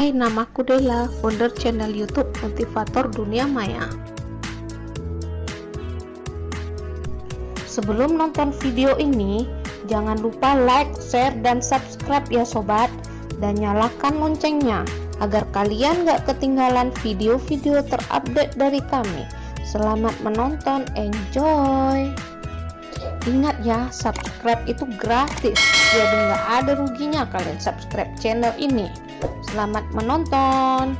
Hai, namaku Della, founder channel YouTube Motivator Dunia Maya. Sebelum nonton video ini, jangan lupa like, share, dan subscribe ya sobat, dan nyalakan loncengnya agar kalian gak ketinggalan video-video terupdate dari kami. Selamat menonton, enjoy! Ingat ya, subscribe itu gratis, jadi nggak ada ruginya kalian subscribe channel ini. Selamat menonton.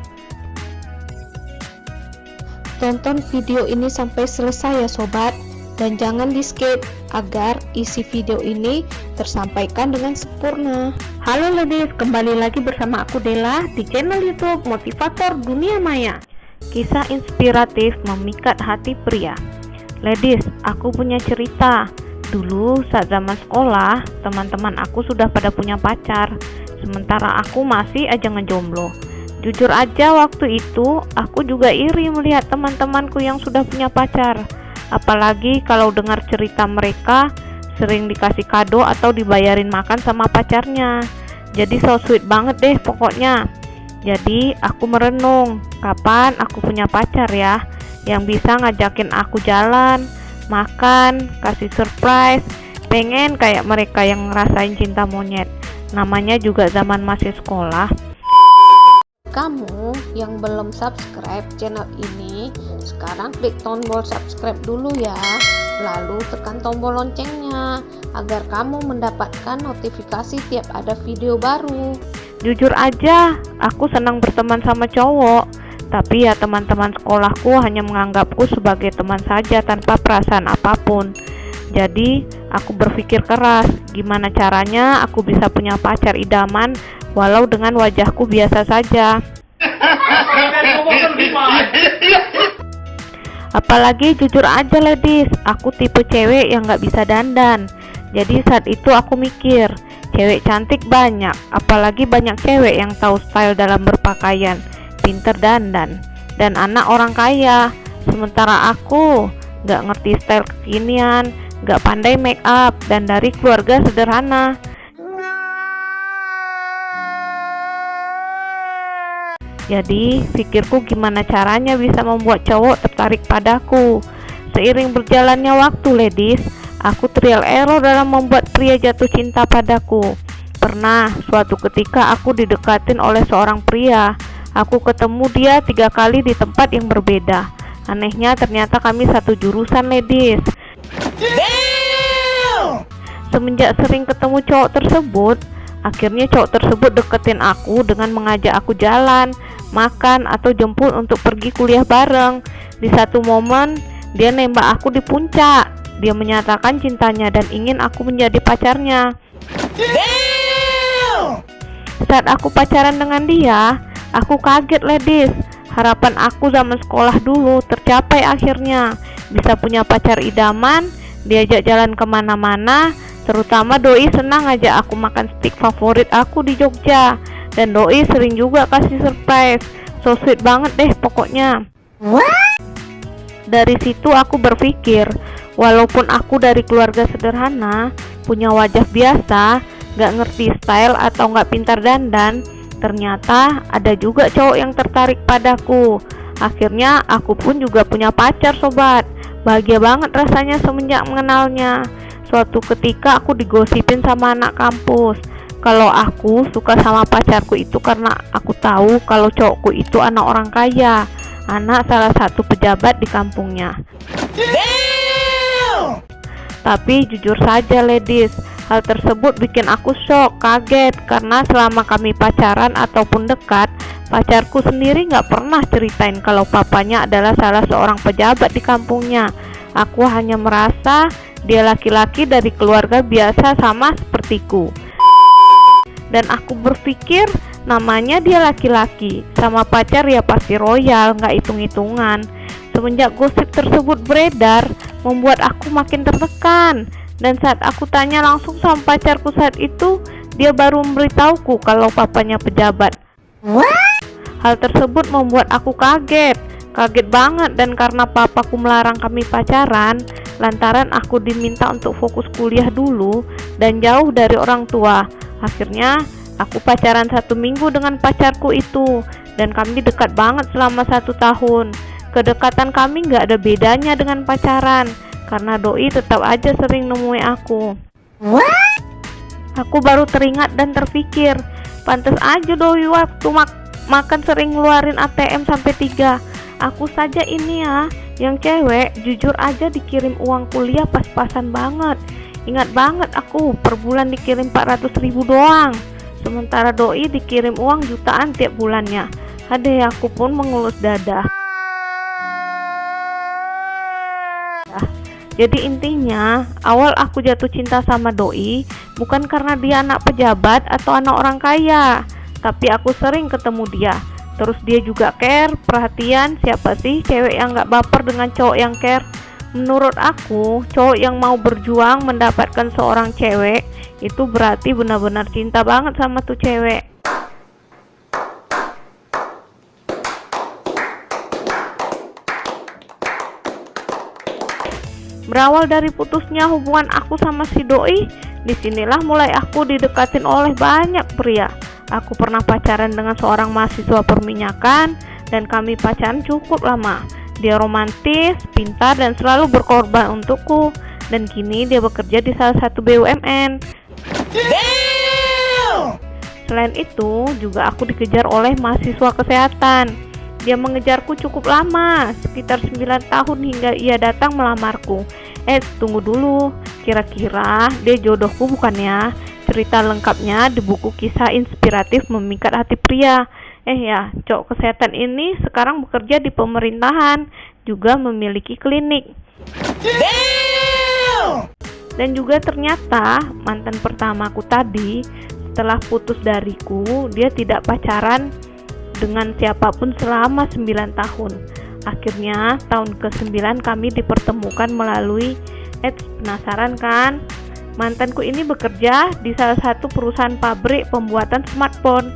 Tonton video ini sampai selesai ya sobat, dan jangan di skip agar isi video ini tersampaikan dengan sempurna. Halo ladies, kembali lagi bersama aku Della di channel YouTube Motivator Dunia Maya. Kisah inspiratif memikat hati pria. Ladies, aku punya cerita. Dulu saat zaman sekolah, teman-teman aku sudah pada punya pacar, sementara aku masih aja ngejomblo. Jujur aja waktu itu, aku juga iri melihat teman-temanku yang sudah punya pacar. Apalagi kalau dengar cerita mereka, sering dikasih kado atau dibayarin makan sama pacarnya. Jadi so sweet banget deh pokoknya. Jadi aku merenung, kapan aku punya pacar ya, yang bisa ngajakin aku jalan, makan, kasih surprise, pengen kayak mereka yang ngerasain cinta monyet. Namanya juga zaman masih sekolah. Kamu yang belum subscribe channel ini, sekarang klik tombol subscribe dulu ya, lalu tekan tombol loncengnya agar kamu mendapatkan notifikasi tiap ada video baru. Jujur aja, aku senang berteman sama cowok, tapi ya teman-teman sekolahku hanya menganggapku sebagai teman saja tanpa perasaan apapun. Jadi aku berpikir keras, gimana caranya aku bisa punya pacar idaman walau dengan wajahku biasa saja. Apalagi jujur aja ladies, aku tipe cewek yang gak bisa dandan. Jadi saat itu aku mikir, cewek cantik banyak, apalagi banyak cewek yang tahu style dalam berpakaian, pinter dandan, dan anak orang kaya. Sementara aku gak ngerti style kekinian, gak pandai make up, dan dari keluarga sederhana. Jadi pikirku gimana caranya bisa membuat cowok tertarik padaku. Seiring berjalannya waktu ladies, aku trial error dalam membuat pria jatuh cinta padaku. Pernah suatu ketika aku didekatin oleh seorang pria. Aku ketemu dia 3 kali di tempat yang berbeda. Anehnya ternyata kami satu jurusan ladies. Semenjak sering ketemu cowok tersebut, akhirnya cowok tersebut deketin aku dengan mengajak aku jalan, makan, atau jemput untuk pergi kuliah bareng. Di satu momen, dia nembak aku di puncak. Dia menyatakan cintanya dan ingin aku menjadi pacarnya. Saat aku pacaran dengan dia, aku kaget ladies. Harapan aku zaman sekolah dulu tercapai akhirnya. Bisa punya pacar idaman, diajak jalan kemana-mana. Terutama doi senang ngajak aku makan steak favorit aku di Jogja. Dan doi sering juga kasih surprise. So sweet banget deh pokoknya. Dari situ aku berpikir, walaupun aku dari keluarga sederhana, punya wajah biasa, gak ngerti style atau gak pintar dandan, ternyata ada juga cowok yang tertarik padaku. Akhirnya aku pun juga punya pacar sobat. Bahagia banget rasanya semenjak mengenalnya. Suatu ketika aku digosipin sama anak kampus kalau aku suka sama pacarku itu karena aku tahu kalau cowokku itu anak orang kaya, anak salah satu pejabat di kampungnya. Tapi jujur saja ladies, hal tersebut bikin aku shock, kaget, karena selama kami pacaran ataupun dekat, pacarku sendiri gak pernah ceritain kalau papanya adalah salah seorang pejabat di kampungnya. Aku hanya merasa dia laki-laki dari keluarga biasa sama sepertiku. Dan aku berpikir namanya dia laki-laki, sama pacar ya pasti royal, gak hitung-hitungan. Semenjak gosip tersebut beredar, membuat aku makin tertekan. Dan saat aku tanya langsung sama pacarku saat itu, dia baru memberitahuku kalau papanya pejabat. Hal tersebut membuat aku kaget banget, dan karena papaku melarang kami pacaran, lantaran aku diminta untuk fokus kuliah dulu dan jauh dari orang tua. Akhirnya Aku pacaran 1 minggu dengan pacarku itu, dan kami dekat banget selama 1 tahun. Kedekatan kami gak ada bedanya dengan pacaran, karena doi tetap aja sering nemui aku. Aku baru teringat dan terpikir, pantas aja doi waktu makan sering ngeluarin ATM sampai 3. Aku saja ini ya, yang cewek, jujur aja dikirim uang kuliah pas-pasan banget. Ingat banget aku per bulan dikirim 400.000 doang. Sementara doi dikirim uang jutaan tiap bulannya. Aduh, aku pun mengelus dada. Jadi intinya, awal aku jatuh cinta sama doi bukan karena dia anak pejabat atau anak orang kaya, tapi aku sering ketemu dia. Terus dia juga care, perhatian. Siapa sih cewek yang gak baper dengan cowok yang care? Menurut aku, cowok yang mau berjuang mendapatkan seorang cewek itu berarti benar-benar cinta banget sama tuh cewek. Berawal dari putusnya hubungan aku sama si doi, disinilah mulai aku didekatin oleh banyak pria. Aku pernah pacaran dengan seorang mahasiswa perminyakan, dan kami pacaran cukup lama. Dia romantis, pintar, dan selalu berkorban untukku. Dan kini dia bekerja di salah satu BUMN. Selain itu, juga aku dikejar oleh mahasiswa kesehatan. Dia mengejarku cukup lama, sekitar 9 tahun hingga ia datang melamarku. Tunggu dulu, kira-kira dia jodohku bukan ya? Cerita lengkapnya di buku Kisah Inspiratif Memikat Hati Pria. Ya, cowok kesehatan ini sekarang bekerja di pemerintahan, juga memiliki klinik. Dan juga ternyata mantan pertamaku tadi, setelah putus dariku, dia tidak pacaran dengan siapapun selama 9 tahun. Akhirnya tahun ke-9 kami dipertemukan melalui penasaran kan? Mantanku ini bekerja di salah satu perusahaan pabrik pembuatan smartphone.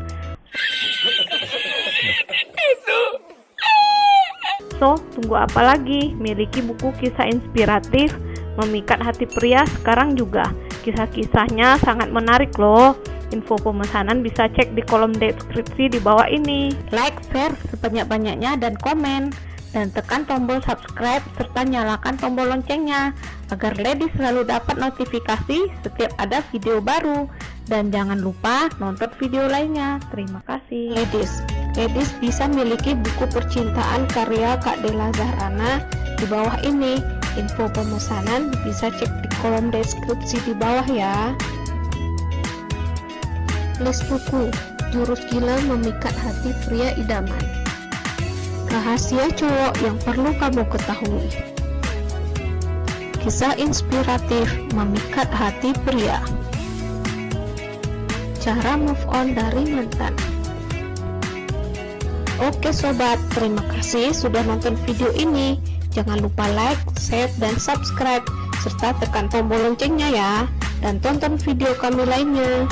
So, tunggu apa lagi? Miliki buku Kisah Inspiratif Memikat Hati Pria sekarang juga. Kisah-kisahnya sangat menarik loh. Info pemesanan bisa cek di kolom deskripsi di bawah ini. Like, share sebanyak-banyaknya, dan komen. Dan tekan tombol subscribe serta nyalakan tombol loncengnya agar Lady selalu dapat notifikasi setiap ada video baru. Dan jangan lupa nonton video lainnya. Terima kasih. Ladies bisa miliki buku percintaan karya Kak Della Zahrana di bawah ini. Info pemesanan bisa cek di kolom deskripsi di bawah ya. List buku Jurus Gila Memikat Hati Pria Idaman. Rahasia cowok yang perlu kamu ketahui. Kisah inspiratif memikat hati pria. Cara move on dari mantan. Oke sobat, terima kasih sudah nonton video ini. Jangan lupa like, share, dan subscribe serta tekan tombol loncengnya ya. Dan tonton video kami lainnya.